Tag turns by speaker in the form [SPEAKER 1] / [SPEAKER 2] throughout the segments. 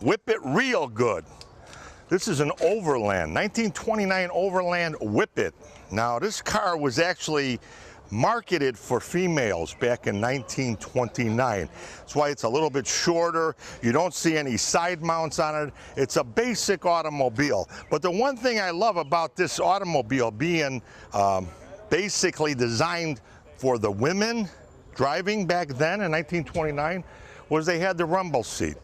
[SPEAKER 1] Whip it real good. This is an Overland, 1929 Overland Whip It. Now this car was actually marketed for females back in 1929. That's why it's a little bit shorter. You don't see any side mounts on it. It's a basic automobile. But the one thing I love about this automobile being basically designed for the women driving back then in 1929 was they had the rumble seat.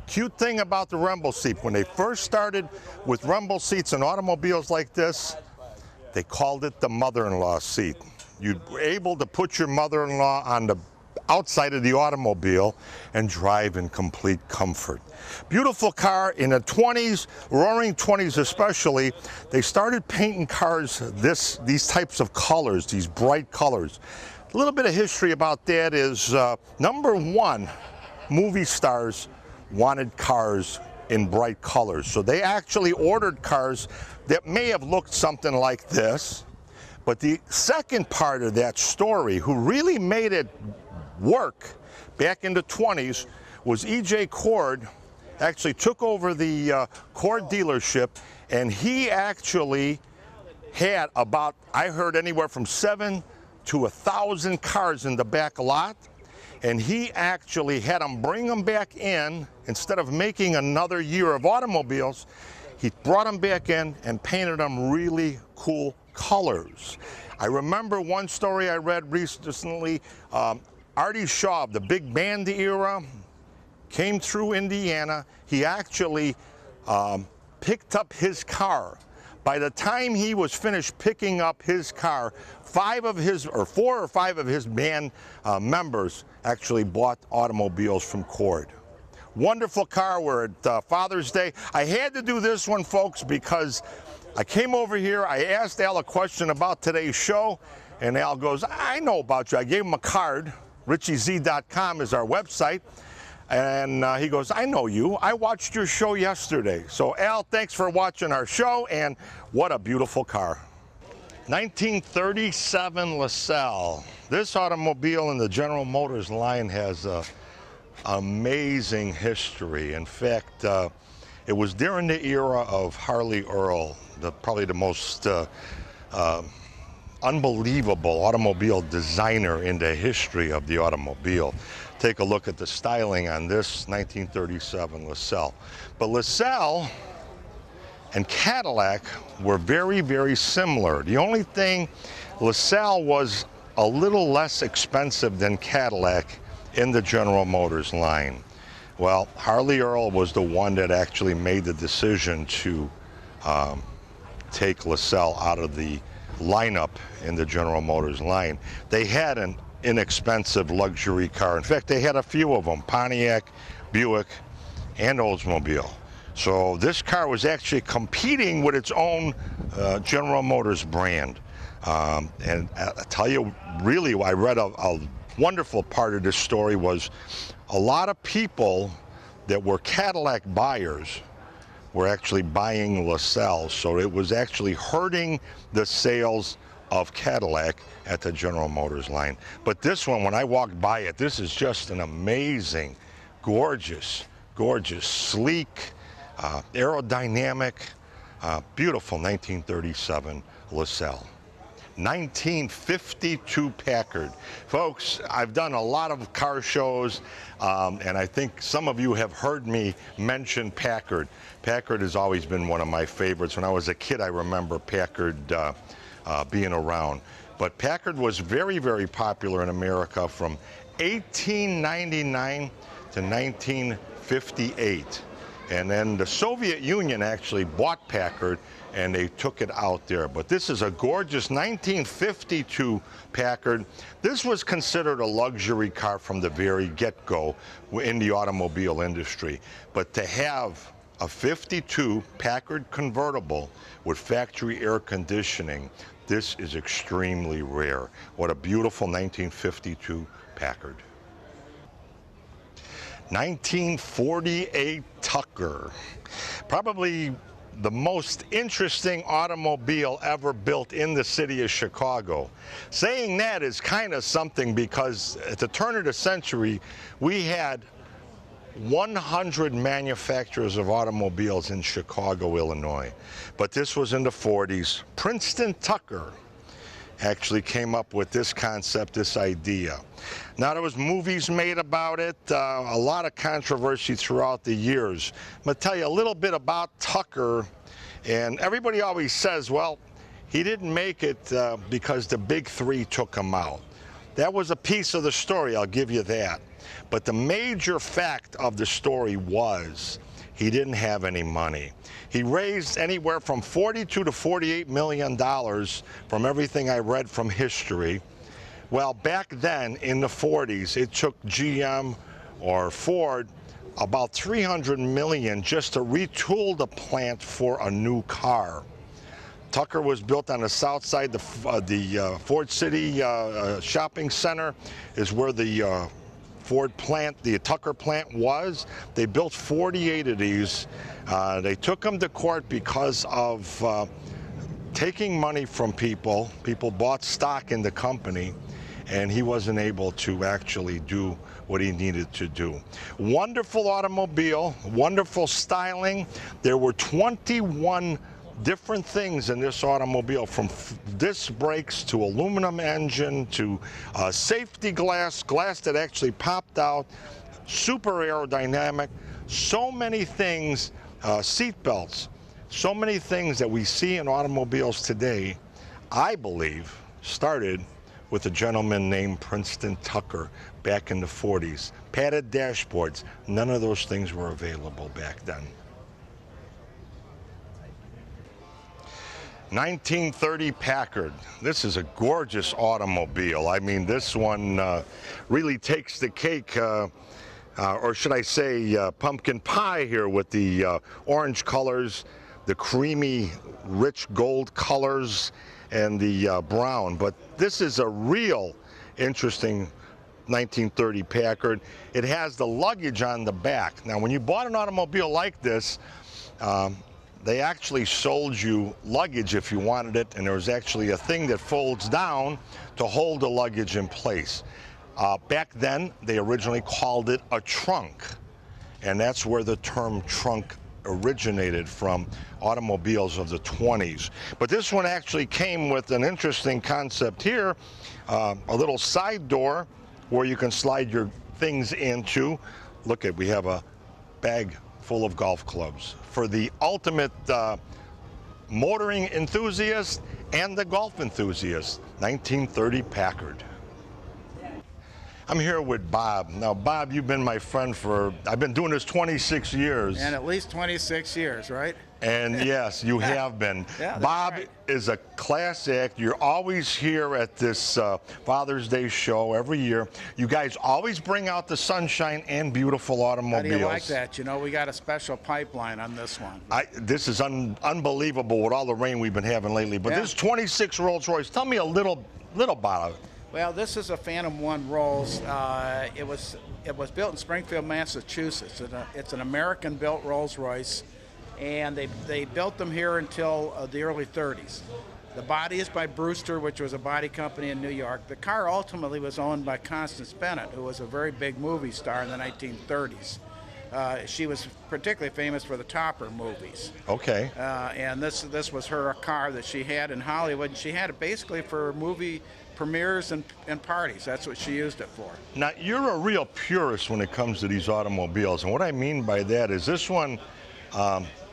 [SPEAKER 1] Cute thing about the rumble seat, when they first started with rumble seats in automobiles like this, they called it the mother-in-law seat. You were able to put your mother-in-law on the outside of the automobile and drive in complete comfort. Beautiful car. In the 20s, roaring 20s especially, they started painting cars these types of colors, these bright colors. A little bit of history about that is, number one, movie stars wanted cars in bright colors. So they actually ordered cars that may have looked something like this. But the second part of that story, who really made it work back in the 20s, was E.J. Cord. Actually took over the Cord dealership, and he actually had about, I heard, anywhere from 7 to 1,000 cars in the back lot. And he actually had them bring them back in. Instead of making another year of automobiles, he brought them back in and painted them really cool colors. I remember one story I read recently, Artie Shaw of the big band era came through Indiana. He actually picked up his car. By the time he was finished picking up his car, 4 or 5 of his band members actually bought automobiles from Cord. Wonderful car. We're at Father's Day. I had to do this one, folks, because I came over here, I asked Al a question about today's show, and Al goes, I know about you. I gave him a card. RichieZ.com is our website. And he goes, I know you. I watched your show yesterday. So Al, thanks for watching our show, and what a beautiful car. 1937 LaSalle. This automobile in the General Motors line has amazing history. In fact, it was during the era of Harley Earl, probably the most unbelievable automobile designer in the history of the automobile. Take a look at the styling on this 1937 LaSalle. But LaSalle and Cadillac were very, very similar. The only thing, LaSalle was a little less expensive than Cadillac in the General Motors line. Well, Harley Earl was the one that actually made the decision to take LaSalle out of the lineup in the General Motors line. They had an inexpensive luxury car. In fact, they had a few of them, Pontiac, Buick, and Oldsmobile. So this car was actually competing with its own General Motors brand. And I'll tell you, really, I read a wonderful part of this story was a lot of people that were Cadillac buyers were actually buying LaSalle. So it was actually hurting the sales of Cadillac at the General Motors line. But this one, when I walked by it, this is just an amazing, gorgeous, gorgeous, sleek, aerodynamic, beautiful 1937 LaSalle. 1952 Packard. Folks, I've done a lot of car shows, and I think some of you have heard me mention Packard. Packard has always been one of my favorites. When I was a kid, I remember Packard being around. But Packard was very, very popular in America from 1899 to 1958. And then the Soviet Union actually bought Packard and they took it out there. But this is a gorgeous 1952 Packard. This was considered a luxury car from the very get-go in the automobile industry. But to have a 52 Packard convertible with factory air conditioning, this is extremely rare. What a beautiful 1952 Packard. 1948 Tucker. Probably the most interesting automobile ever built in the city of Chicago. Saying that is kind of something because at the turn of the century, we had 100 manufacturers of automobiles in Chicago, Illinois. But this was in the 40s. Princeton Tucker actually came up with this concept, this idea. Now, there was movies made about it, a lot of controversy throughout the years. I'm going to tell you a little bit about Tucker, and everybody always says, well, he didn't make it because the big three took him out. That was a piece of the story, I'll give you that. But the major fact of the story was he didn't have any money. He raised anywhere from $42 to $48 million from everything I read from history. Well, back then in the 40s, it took GM or Ford about $300 million just to retool the plant for a new car. Tucker was built on the south side. The Ford City shopping center is where the Ford plant, the Tucker plant was. They built 48 of these. They took them to court because of taking money from people. People bought stock in the company, and he wasn't able to actually do what he needed to do. Wonderful automobile, wonderful styling. There were 21 different things in this automobile, from disc brakes to aluminum engine to safety glass that actually popped out, super aerodynamic, so many things, seat belts, so many things that we see in automobiles today, I believe, started with a gentleman named Princeton Tucker back in the 40s. Padded dashboards, none of those things were available back then. 1930 Packard. This is a gorgeous automobile. I mean, this one really takes the cake, or should I say pumpkin pie here, with the orange colors, the creamy, rich gold colors, and the brown. But this is a real interesting 1930 Packard. It has the luggage on the back. Now, when you bought an automobile like this, they actually sold you luggage if you wanted it, and there was actually a thing that folds down to hold the luggage in place. Back then, they originally called it a trunk, and that's where the term trunk originated from, automobiles of the 20s. But this one actually came with an interesting concept here, a little side door where you can slide your things into. Look at, we have a bag full of golf clubs for the ultimate motoring enthusiast and the golf enthusiast. 1930 Packard. I'm here with Bob. Now, Bob, you've been my friend for, I've been doing this 26 years.
[SPEAKER 2] And at least 26 years, right?
[SPEAKER 1] And yes, you have been.
[SPEAKER 2] Yeah,
[SPEAKER 1] Bob
[SPEAKER 2] right.
[SPEAKER 1] is a class act. You're always here at this Father's Day show every year. You guys always bring out the sunshine and beautiful automobiles.
[SPEAKER 2] How do you like that? You know, we got a special pipeline on this one.
[SPEAKER 1] This is unbelievable with all the rain we've been having lately. But this 26 Rolls Royce, tell me a little about it.
[SPEAKER 2] Well, this is a Phantom 1 Rolls. It was built in Springfield, Massachusetts. It's an American-built Rolls Royce, and they built them here until the early 30s. The body is by Brewster, which was a body company in New York. The car ultimately was owned by Constance Bennett, who was a very big movie star in the 1930s. She was particularly famous for the Topper movies.
[SPEAKER 1] Okay.
[SPEAKER 2] And this was her car that she had in Hollywood. And she had it basically for movie premieres and parties. That's what she used it for.
[SPEAKER 1] Now, you're a real purist when it comes to these automobiles. And what I mean by that is this one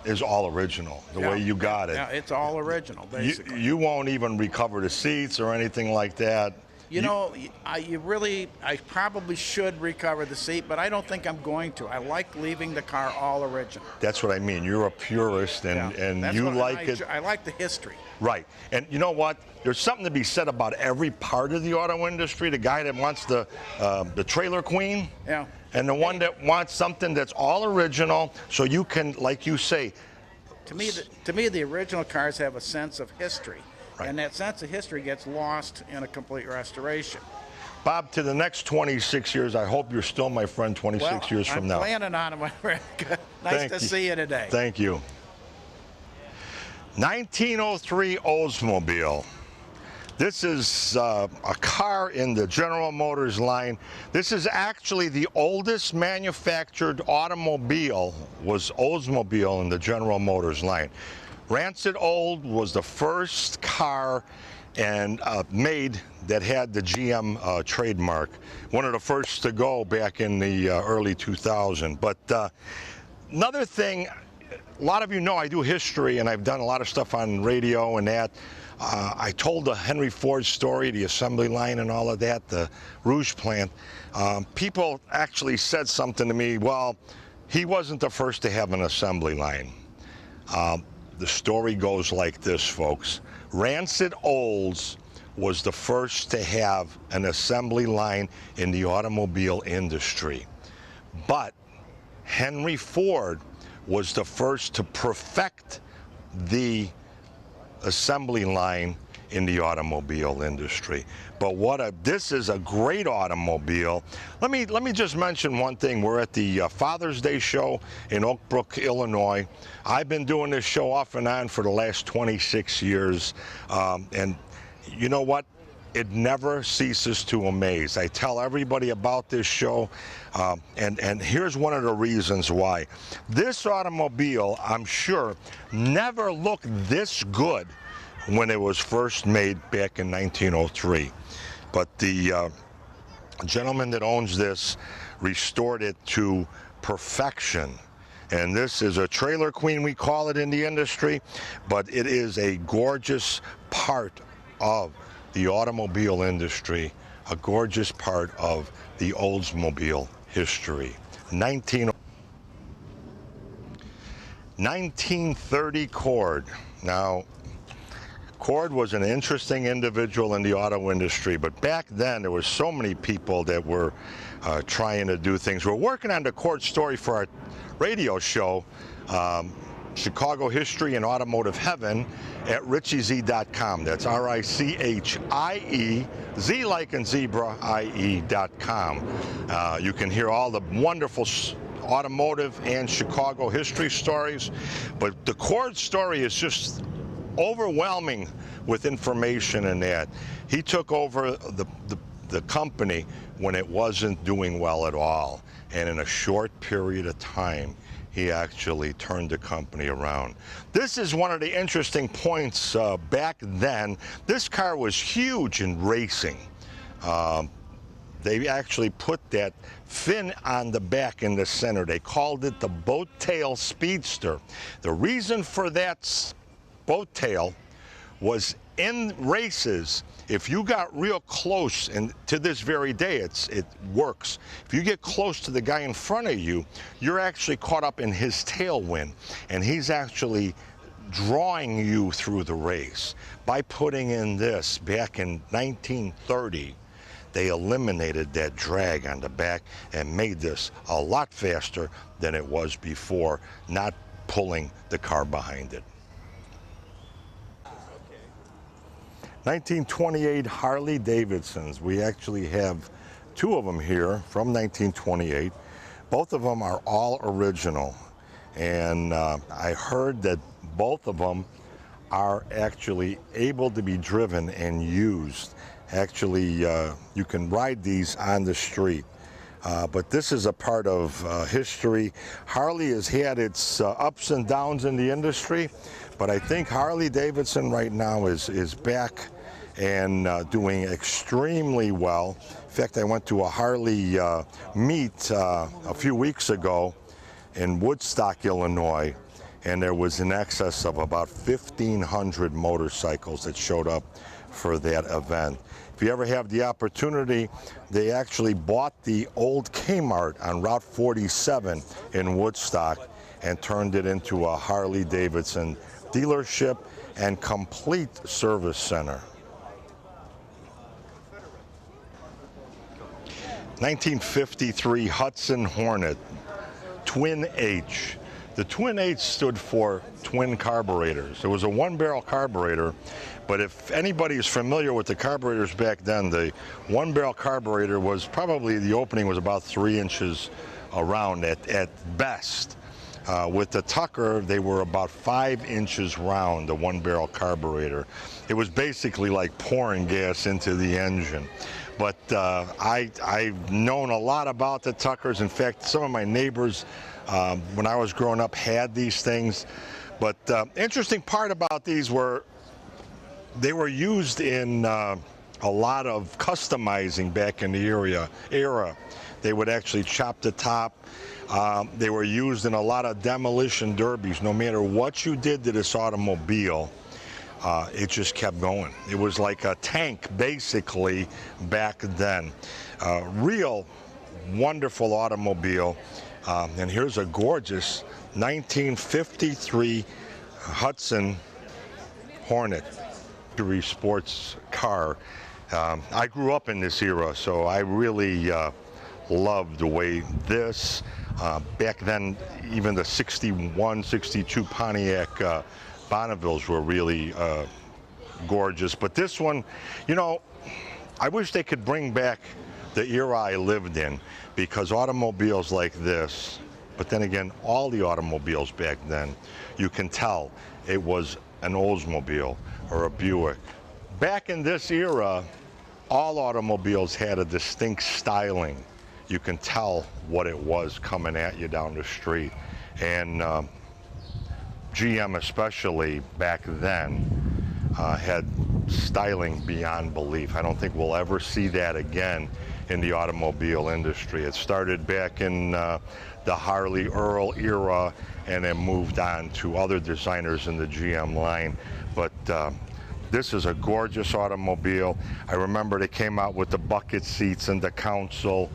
[SPEAKER 1] is all original, the way you got it.
[SPEAKER 2] Yeah, it's all original, basically.
[SPEAKER 1] You won't even recover the seats or anything like that.
[SPEAKER 2] You know, I probably should recover the seat, but I don't think I'm going to. I like leaving the car all original.
[SPEAKER 1] That's what I mean. You're a purist, and you like it.
[SPEAKER 2] I like the history.
[SPEAKER 1] Right. And you know what? There's something to be said about every part of the auto industry. The guy that wants the trailer queen,
[SPEAKER 2] yeah,
[SPEAKER 1] and the one that wants something that's all original, so you can, like you say.
[SPEAKER 2] To me, the original cars have a sense of history.
[SPEAKER 1] Right.
[SPEAKER 2] And that sense of history gets lost in a complete restoration.
[SPEAKER 1] Bob, to the next 26 years, I hope you're still my friend 26 years from now.
[SPEAKER 2] I'm planning on it, my friend. Nice to see you today.
[SPEAKER 1] Thank you. 1903 Oldsmobile. This is a car in the General Motors line. This is actually the oldest manufactured automobile, was Oldsmobile in the General Motors line. Rancid Old was the first car and made that had the GM trademark. One of the first to go back in the early 2000s. But another thing, a lot of you know I do history and I've done a lot of stuff on radio and that. I told the Henry Ford story, the assembly line and all of that, the Rouge plant. People actually said something to me, well, he wasn't the first to have an assembly line. The story goes like this, folks. Rancid Olds was the first to have an assembly line in the automobile industry. But Henry Ford was the first to perfect the assembly line in the automobile industry. But this is a great automobile. Let me just mention one thing. We're at the Father's Day show in Oak Brook, Illinois. I've been doing this show off and on for the last 26 years. And you know what? It never ceases to amaze. I tell everybody about this show, and here's one of the reasons why. This automobile, I'm sure, never looked this good when it was first made back in 1903. But the gentleman that owns this restored it to perfection. And this is a trailer queen, we call it in the industry, but it is a gorgeous part of the automobile industry, a gorgeous part of the Oldsmobile history. 1930 Cord. Now, Cord was an interesting individual in the auto industry, but back then there were so many people that were trying to do things. We're working on the Cord story for our radio show, Chicago History and Automotive Heaven, at RichieZ.com. That's RICHIE, Z like in zebra, IE.com. You can hear all the wonderful automotive and Chicago history stories, but the Cord story is just overwhelming with information in that. He took over the company when it wasn't doing well at all, and in a short period of time he actually turned the company around. This is one of the interesting points. Back then, this car was huge in racing. They actually put that fin on the back in the center. They called it the boat tail speedster. The reason for that boat tail was in races, if you got real close, and to this very day it works, if you get close to the guy in front of you, you're actually caught up in his tailwind, and he's actually drawing you through the race. By putting in this back in 1930, they eliminated that drag on the back and made this a lot faster than it was before, not pulling the car behind it. 1928 Harley Davidsons. We actually have two of them here from 1928. Both of them are all original. And I heard that both of them are actually able to be driven and used. Actually, you can ride these on the street. But this is a part of history. Harley has had its ups and downs in the industry, but I think Harley Davidson right now is back and doing extremely well. In fact, I went to a Harley meet a few weeks ago in Woodstock, Illinois, and there was in excess of about 1,500 motorcycles that showed up for that event. If you ever have the opportunity, they actually bought the old Kmart on Route 47 in Woodstock and turned it into a Harley Davidson dealership and complete service center. 1953 Hudson Hornet, Twin H. The Twin H stood for twin carburetors. It was a one-barrel carburetor, but if anybody is familiar with the carburetors back then, the one-barrel carburetor was probably, the opening was about 3 inches around at best. With the Tucker, they were about 5 inches round, the one-barrel carburetor. It was basically like pouring gas into the engine. But I've known a lot about the Tuckers. In fact, some of my neighbors, when I was growing up, had these things. But interesting part about these were they were used in a lot of customizing back in the era. They would actually chop the top. They were used in a lot of demolition derbies. No matter what you did to this automobile, it just kept going. It was like a tank, basically, back then. Real wonderful automobile. And here's a gorgeous 1953 Hudson Hornet sports car. I grew up in this era, so I really loved the way this, back then, even the 61, 62 Pontiac Bonnevilles were really gorgeous. But this one, you know, I wish they could bring back the era I lived in, because automobiles like this, but then again, all the automobiles back then, you can tell it was an Oldsmobile or a Buick. Back in this era, all automobiles had a distinct styling. You can tell what it was coming at you down the street. And GM especially back then had styling beyond belief. I don't think we'll ever see that again in the automobile industry. It started back in the Harley Earl era and then moved on to other designers in the GM line. But this is a gorgeous automobile. I remember they came out with the bucket seats and the console.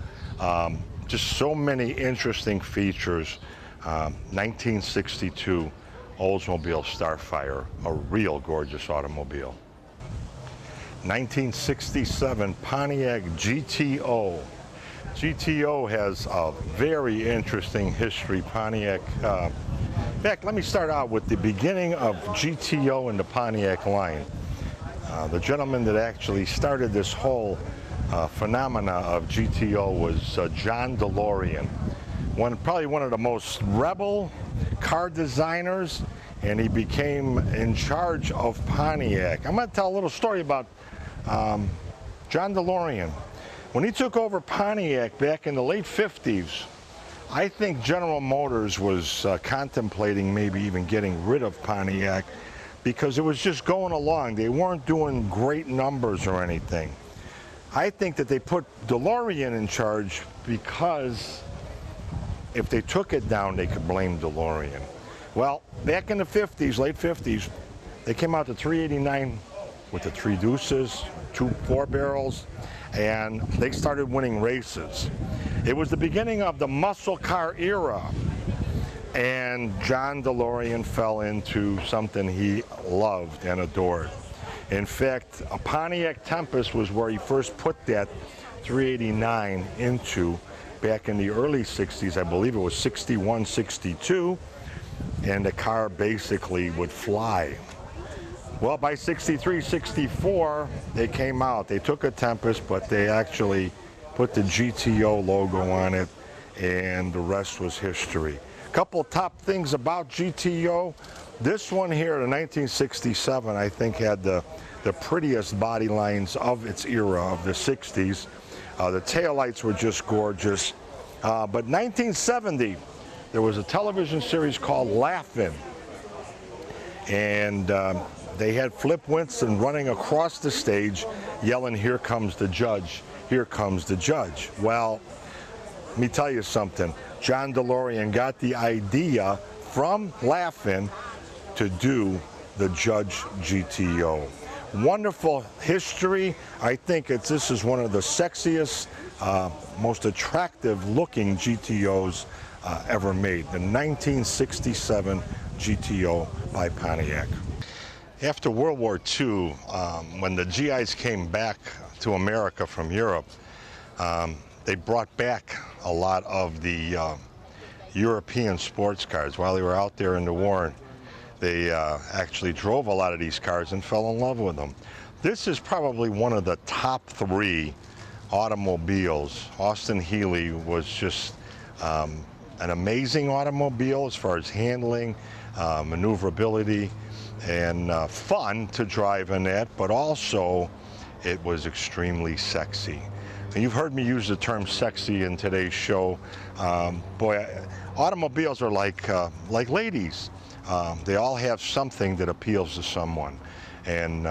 [SPEAKER 1] Just so many interesting features. 1962 Oldsmobile Starfire, a real gorgeous automobile. 1967 Pontiac GTO. GTO has a very interesting history. Pontiac. In fact, let me start out with the beginning of GTO in the Pontiac line. The gentleman that actually started this whole phenomena of GTO was John DeLorean, probably one of the most rebel car designers, and he became in charge of Pontiac. I'm going to tell a little story about John DeLorean. When he took over Pontiac back in the late 50s, I think General Motors was contemplating maybe even getting rid of Pontiac because it was just going along. They weren't doing great numbers or anything. I think that they put DeLorean in charge because if they took it down, they could blame DeLorean. Well, back in the 50s, late 50s, they came out to 389 with the 3 deuces, 2 4-barrels, and they started winning races. It was the beginning of the muscle car era, and John DeLorean fell into something he loved and adored. In fact, a Pontiac Tempest was where he first put that 389 into back in the early 60s. I believe it was 61, 62, and the car basically would fly. Well, by 63, 64, they came out. They took a Tempest, but they actually put the GTO logo on it, and the rest was history. A couple top things about GTO. This one here, the 1967, I think had the prettiest body lines of its era, of the 60s. The taillights were just gorgeous. But 1970, there was a television series called Laugh-In, and they had Flip Winston running across the stage yelling, "Here comes the judge, here comes the judge." Well, let me tell you something. John DeLorean got the idea from Laugh-In to do the Judge GTO. Wonderful history. I think this is one of the sexiest, most attractive looking GTOs ever made. The 1967 GTO by Pontiac. After World War II, when the GIs came back to America from Europe, they brought back a lot of the European sports cars. While they were out there in the war, they actually drove a lot of these cars and fell in love with them. This is probably one of the top 3 automobiles. Austin Healey was just an amazing automobile as far as handling, maneuverability, and fun to drive in that, but also it was extremely sexy. And you've heard me use the term sexy in today's show. Boy, automobiles are like ladies. They all have something that appeals to someone. And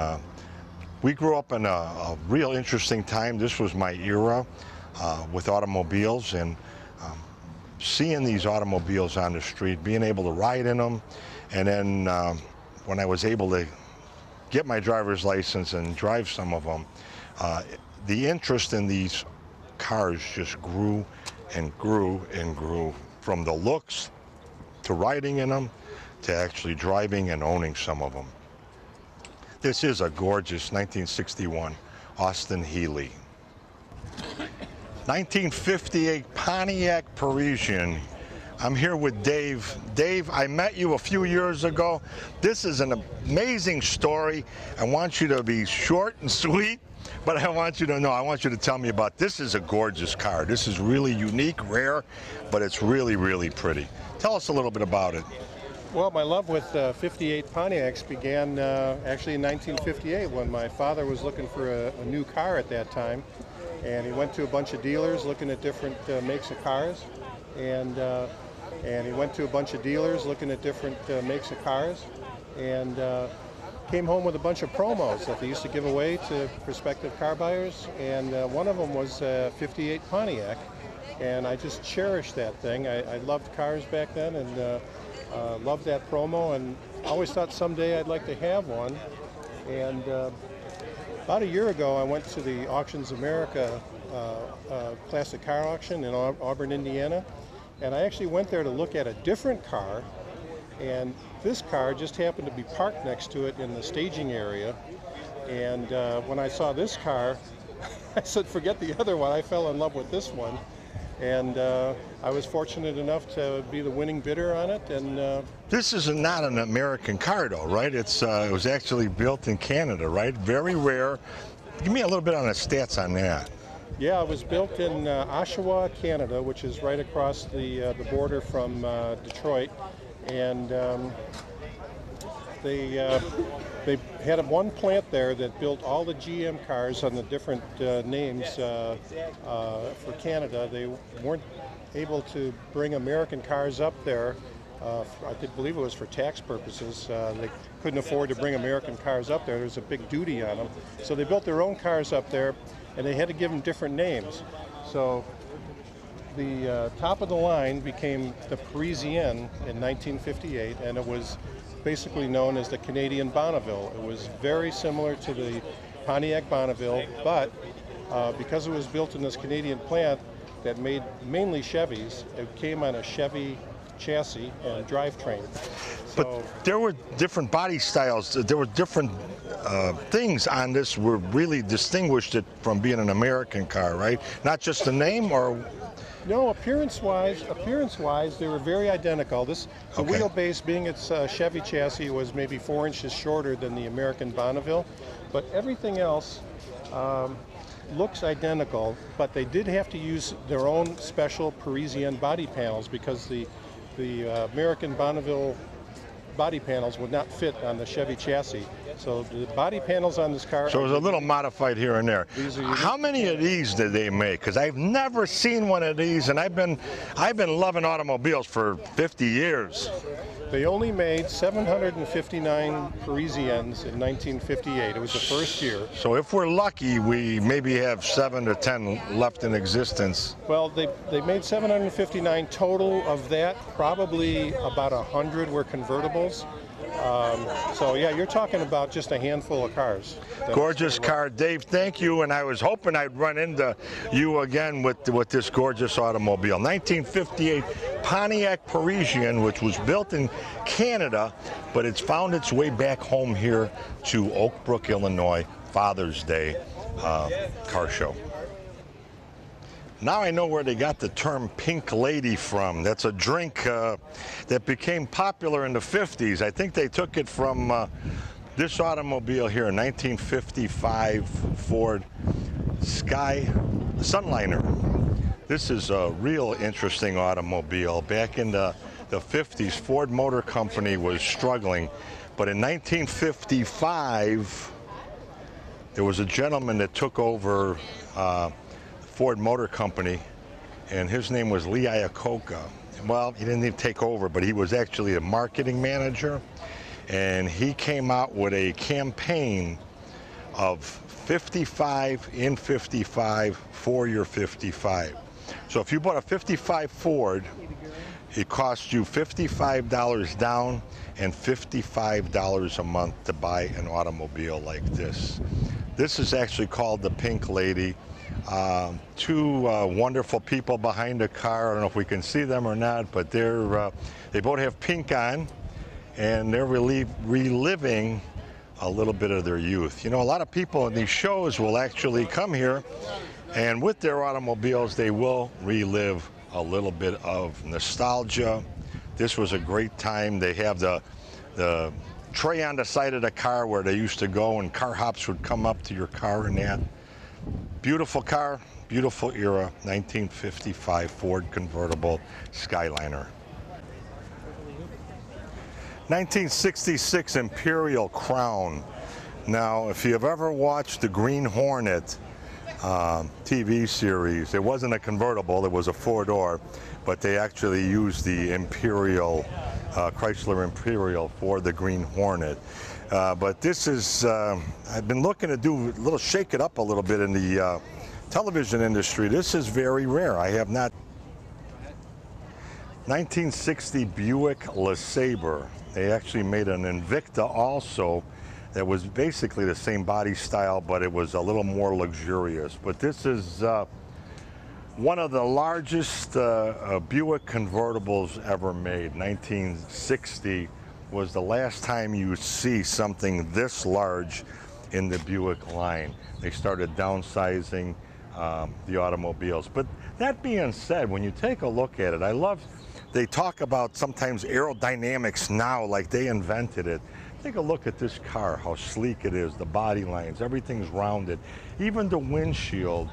[SPEAKER 1] we grew up in a real interesting time. This was my era with automobiles, and seeing these automobiles on the street, being able to ride in them, and then when I was able to get my driver's license and drive some of them, the interest in these cars just grew and grew and grew, from the looks to riding in them to actually driving and owning some of them. This is a gorgeous 1961 Austin Healey. 1958 Pontiac Parisian. I'm here with Dave. Dave, I met you a few years ago. This is an amazing story. I want you to be short and sweet, but I want you to tell me about this. Is a gorgeous car. This is really unique, rare, but it's really, really pretty. Tell us a little bit about it.
[SPEAKER 3] Well, my love with 58 Pontiacs began actually in 1958 when my father was looking for a new car at that time. And he went to a bunch of dealers looking at different makes of cars. And he went to a bunch of dealers looking at different makes of cars. And came home with a bunch of promos that they used to give away to prospective car buyers. And one of them was 58 Pontiac. And I just cherished that thing. I loved cars back then, and loved that promo, and always thought someday I'd like to have one. And about a year ago, I went to the Auctions America classic car auction in Auburn, Indiana, and I actually went there to look at a different car, and this car just happened to be parked next to it in the staging area. And when I saw this car, I said, forget the other one. I fell in love with this one. And I was fortunate enough to be the winning bidder on it. And
[SPEAKER 1] this is not an American car, though, right? It was actually built in Canada, right? Very rare. Give me a little bit on the stats on that.
[SPEAKER 3] Yeah, it was built in Oshawa, Canada, which is right across the border from Detroit. And they had one plant there that built all the GM cars on the different names for Canada. They weren't able to bring American cars up there. I believe it was for tax purposes. They couldn't afford to bring American cars up there. There was a big duty on them. So they built their own cars up there, and they had to give them different names. So the top of the line became the Parisienne in 1958, and it was basically known as the Canadian Bonneville. It was very similar to the Pontiac Bonneville, but because it was built in this Canadian plant that made mainly Chevys, it came on a Chevy chassis and drivetrain.
[SPEAKER 1] But there were different body styles. There were different things on this were really distinguished it from being an American car, right? Not just the name, or
[SPEAKER 3] no, appearance-wise, they were very identical. The wheelbase, being its Chevy chassis, was maybe 4 inches shorter than the American Bonneville, but everything else looks identical. But they did have to use their own special Parisian body panels because the American Bonneville body panels would not fit on the Chevy chassis. So the body panels on this car.
[SPEAKER 1] So it was a little modified here and there. How many of these did they make? Because I've never seen one of these, and I've been loving automobiles for 50 years.
[SPEAKER 3] They only made 759 Parisiennes in 1958. It was the first year.
[SPEAKER 1] So if we're lucky, we maybe have 7 or 10 left in existence.
[SPEAKER 3] Well, they made 759 total. Of that, probably about 100 were convertibles. So yeah, you're talking about just a handful of cars.
[SPEAKER 1] Gorgeous car, Dave. Thank you. And I was hoping I'd run into you again with this gorgeous automobile. 1958 Pontiac Parisian, which was built in Canada, but it's found its way back home here to Oak Brook, Illinois, Father's Day car show. Now I know where they got the term Pink Lady from. That's a drink that became popular in the 50s. I think they took it from this automobile here, a 1955 Ford Sunliner. This is a real interesting automobile. Back in the 50s, Ford Motor Company was struggling, but in 1955, there was a gentleman that took over Ford Motor Company, and his name was Lee Iacocca. Well, he didn't even take over, but he was actually a marketing manager, and he came out with a campaign of 55 in 55 for your 55. So if you bought a 55 Ford, it cost you $55 down and $55 a month to buy an automobile like this. This is actually called the Pink Lady. Two wonderful people behind the car. I don't know if we can see them or not, but they both have pink on, and they're reliving a little bit of their youth. You know, a lot of people in these shows will actually come here, and with their automobiles, they will relive a little bit of nostalgia. This was a great time. They have the tray on the side of the car where they used to go, and car hops would come up to your car and that. Beautiful car, beautiful era, 1955 Ford convertible Skyliner. 1966 Imperial Crown. Now, if you've ever watched the Green Hornet TV series, it wasn't a convertible, it was a four-door, but they actually used the Imperial, Chrysler Imperial for the Green Hornet. But this is, I've been looking to do a little, shake it up a little bit in the television industry. This is very rare. I have not. 1960 Buick LeSabre. They actually made an Invicta also that was basically the same body style, but it was a little more luxurious. But this is one of the largest Buick convertibles ever made. 1960 was the last time you see something this large in the Buick line. They started downsizing the automobiles. But that being said, when you take a look at it, they talk about sometimes aerodynamics now like they invented it. Take a look at this car, how sleek it is, the body lines, everything's rounded. Even the windshield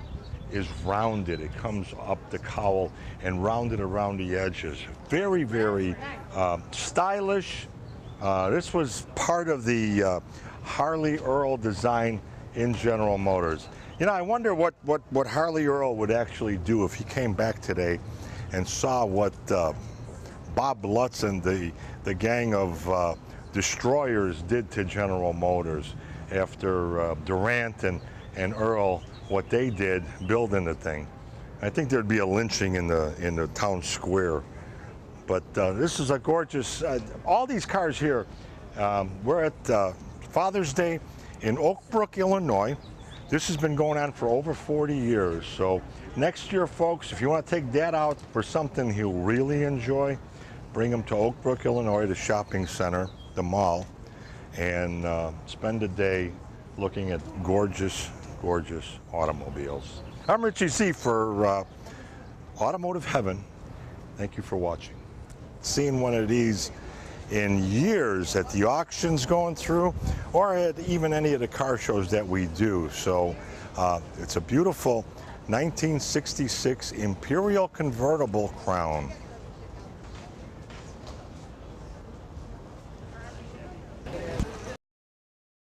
[SPEAKER 1] is rounded. It comes up the cowl and rounded around the edges. Very, very stylish. This was part of the Harley Earl design in General Motors. You know, I wonder what Harley Earl would actually do if he came back today and saw what Bob Lutz and the gang of destroyers did to General Motors after Durant and Earl, what they did building the thing. I think there'd be a lynching in the town square. But this is a gorgeous, all these cars here, we're at Father's Day in Oak Brook, Illinois. This has been going on for over 40 years. So next year, folks, if you want to take Dad out for something he'll really enjoy, bring him to Oak Brook, Illinois, the shopping center, the mall, and spend a day looking at gorgeous, gorgeous automobiles. I'm Richie Z for Automotive Heaven. Thank you for watching. Seen one of these in years at the auctions going through, or at even any of the car shows that we do. So it's a beautiful 1966 Imperial convertible Crown.